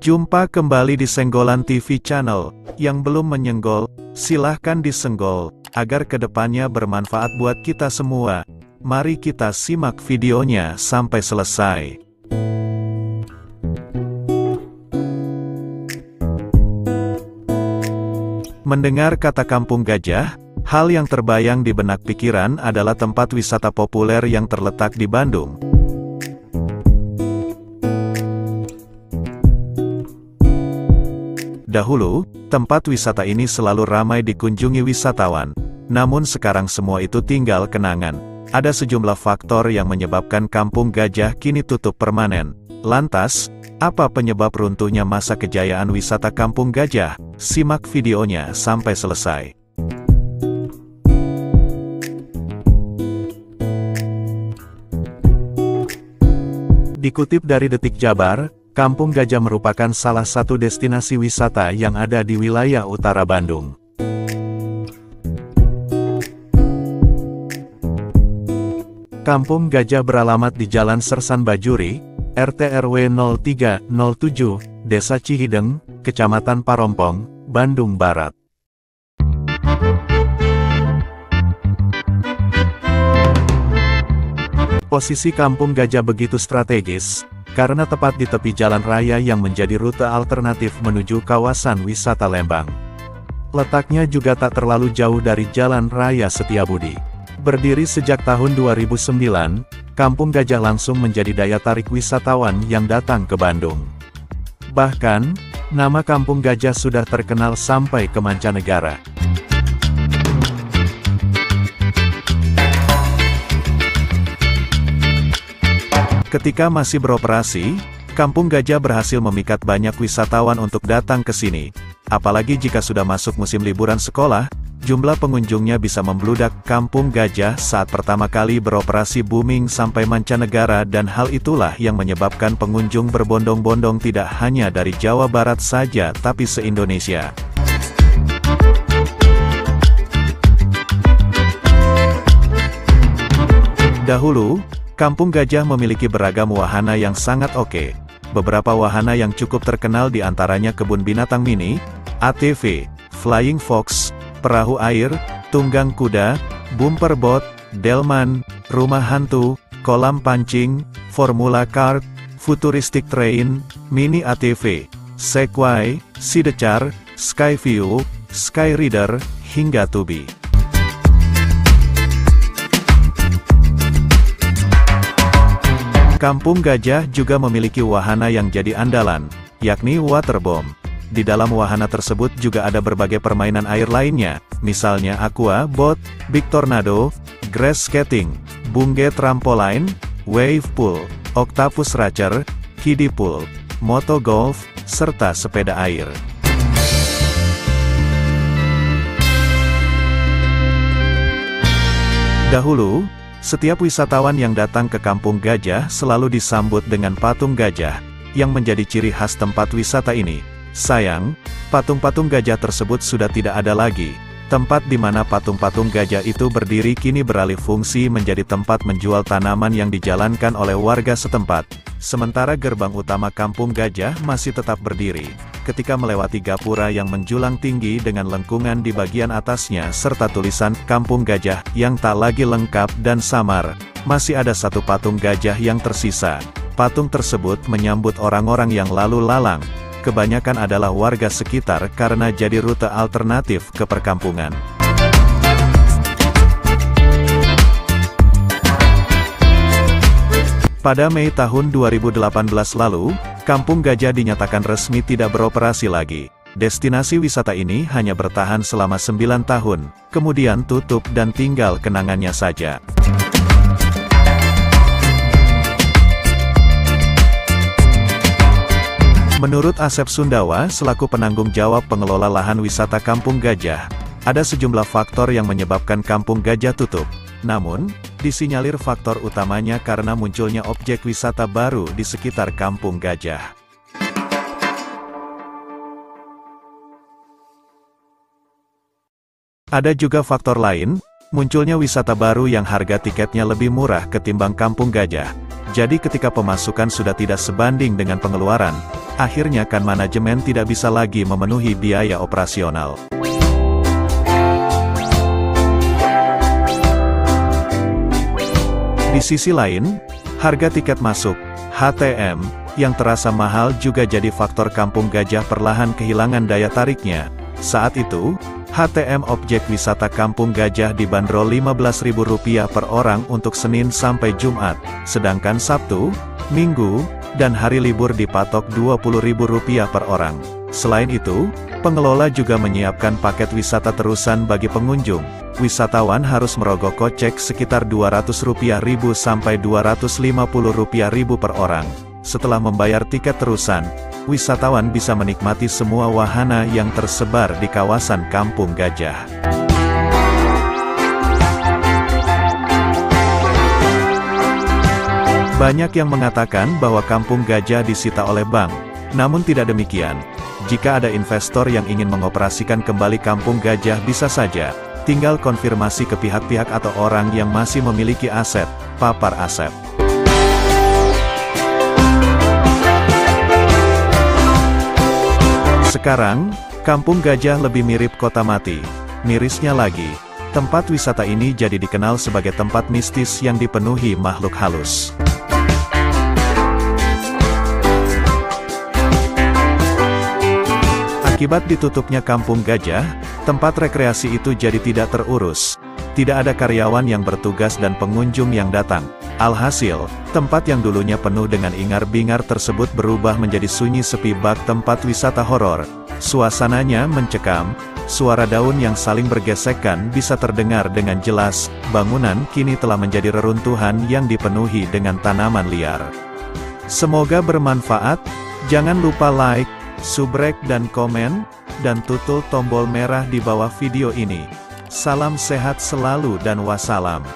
Jumpa kembali di Senggolan TV Channel. Yang belum menyenggol, silahkan disenggol, agar kedepannya bermanfaat buat kita semua. Mari kita simak videonya sampai selesai. Mendengar kata Kampung Gajah, hal yang terbayang di benak pikiran adalah tempat wisata populer yang terletak di Bandung. Dahulu, tempat wisata ini selalu ramai dikunjungi wisatawan. Namun sekarang semua itu tinggal kenangan. Ada sejumlah faktor yang menyebabkan Kampung Gajah kini tutup permanen. Lantas, apa penyebab runtuhnya masa kejayaan wisata Kampung Gajah? Simak videonya sampai selesai. Dikutip dari Detik Jabar, Kampung Gajah merupakan salah satu destinasi wisata yang ada di wilayah utara Bandung. Kampung Gajah beralamat di Jalan Sersan Bajuri, RT RW 0307, Desa Cihideng, Kecamatan Parompong, Bandung Barat. Posisi Kampung Gajah begitu strategis, karena tepat di tepi jalan raya yang menjadi rute alternatif menuju kawasan wisata Lembang. Letaknya juga tak terlalu jauh dari Jalan Raya Setiabudi. Berdiri sejak tahun 2009, Kampung Gajah langsung menjadi daya tarik wisatawan yang datang ke Bandung. Bahkan, nama Kampung Gajah sudah terkenal sampai ke mancanegara. Ketika masih beroperasi, Kampung Gajah berhasil memikat banyak wisatawan untuk datang ke sini. Apalagi jika sudah masuk musim liburan sekolah, jumlah pengunjungnya bisa membludak. Kampung Gajah saat pertama kali beroperasi booming sampai mancanegara, dan hal itulah yang menyebabkan pengunjung berbondong-bondong tidak hanya dari Jawa Barat saja tapi se-Indonesia. Dahulu, Kampung Gajah memiliki beragam wahana yang sangat oke. Beberapa wahana yang cukup terkenal diantaranya kebun binatang mini, ATV, flying fox, perahu air, tunggang kuda, bumper boat, delman, rumah hantu, kolam pancing, formula kart, futuristic train, mini ATV, segway, sidecar, skyview, skyrider, hingga tubi. Kampung Gajah juga memiliki wahana yang jadi andalan, yakni waterbomb. Di dalam wahana tersebut juga ada berbagai permainan air lainnya, misalnya aqua boat, big tornado, grass skating, bungee trampoline, wave pool, octopus racer, kiddie pool, moto golf, serta sepeda air. Dahulu, setiap wisatawan yang datang ke Kampung Gajah selalu disambut dengan patung gajah, yang menjadi ciri khas tempat wisata ini. Sayang, patung-patung gajah tersebut sudah tidak ada lagi. Tempat di mana patung-patung gajah itu berdiri kini beralih fungsi menjadi tempat menjual tanaman yang dijalankan oleh warga setempat. Sementara gerbang utama Kampung Gajah masih tetap berdiri. Ketika melewati gapura yang menjulang tinggi dengan lengkungan di bagian atasnya serta tulisan Kampung Gajah yang tak lagi lengkap dan samar, masih ada satu patung gajah yang tersisa. Patung tersebut menyambut orang-orang yang lalu lalang. Kebanyakan adalah warga sekitar karena jadi rute alternatif ke perkampungan. Pada Mei tahun 2018 lalu, Kampung Gajah dinyatakan resmi tidak beroperasi lagi. Destinasi wisata ini hanya bertahan selama 9 tahun, kemudian tutup dan tinggal kenangannya saja. Menurut Asep Sundawa selaku penanggung jawab pengelola lahan wisata Kampung Gajah, ada sejumlah faktor yang menyebabkan Kampung Gajah tutup. Namun, disinyalir faktor utamanya karena munculnya objek wisata baru di sekitar Kampung Gajah. Ada juga faktor lain, munculnya wisata baru yang harga tiketnya lebih murah ketimbang Kampung Gajah. Jadi ketika pemasukan sudah tidak sebanding dengan pengeluaran, akhirnya kan manajemen tidak bisa lagi memenuhi biaya operasional. Di sisi lain, harga tiket masuk HTM yang terasa mahal juga jadi faktor Kampung Gajah perlahan kehilangan daya tariknya. Saat itu, HTM objek wisata Kampung Gajah dibanderol Rp15.000 per orang untuk Senin sampai Jumat, sedangkan Sabtu, Minggu, dan hari libur dipatok Rp20.000 per orang. Selain itu, pengelola juga menyiapkan paket wisata terusan bagi pengunjung. Wisatawan harus merogoh kocek sekitar Rp200.000 sampai Rp250.000 per orang. Setelah membayar tiket terusan, wisatawan bisa menikmati semua wahana yang tersebar di kawasan Kampung Gajah. Banyak yang mengatakan bahwa Kampung Gajah disita oleh bank. Namun tidak demikian. Jika ada investor yang ingin mengoperasikan kembali Kampung Gajah bisa saja. Tinggal konfirmasi ke pihak-pihak atau orang yang masih memiliki aset, papar Asep. Sekarang, Kampung Gajah lebih mirip kota mati. Mirisnya lagi, tempat wisata ini jadi dikenal sebagai tempat mistis yang dipenuhi makhluk halus. Akibat ditutupnya Kampung Gajah, tempat rekreasi itu jadi tidak terurus. Tidak ada karyawan yang bertugas dan pengunjung yang datang. Alhasil, tempat yang dulunya penuh dengan ingar-bingar tersebut berubah menjadi sunyi sepi bak tempat wisata horor. Suasananya mencekam, suara daun yang saling bergesekan bisa terdengar dengan jelas. Bangunan kini telah menjadi reruntuhan yang dipenuhi dengan tanaman liar. Semoga bermanfaat. Jangan lupa like, subrek dan komen, dan tutul tombol merah di bawah video ini. Salam sehat selalu dan wassalam.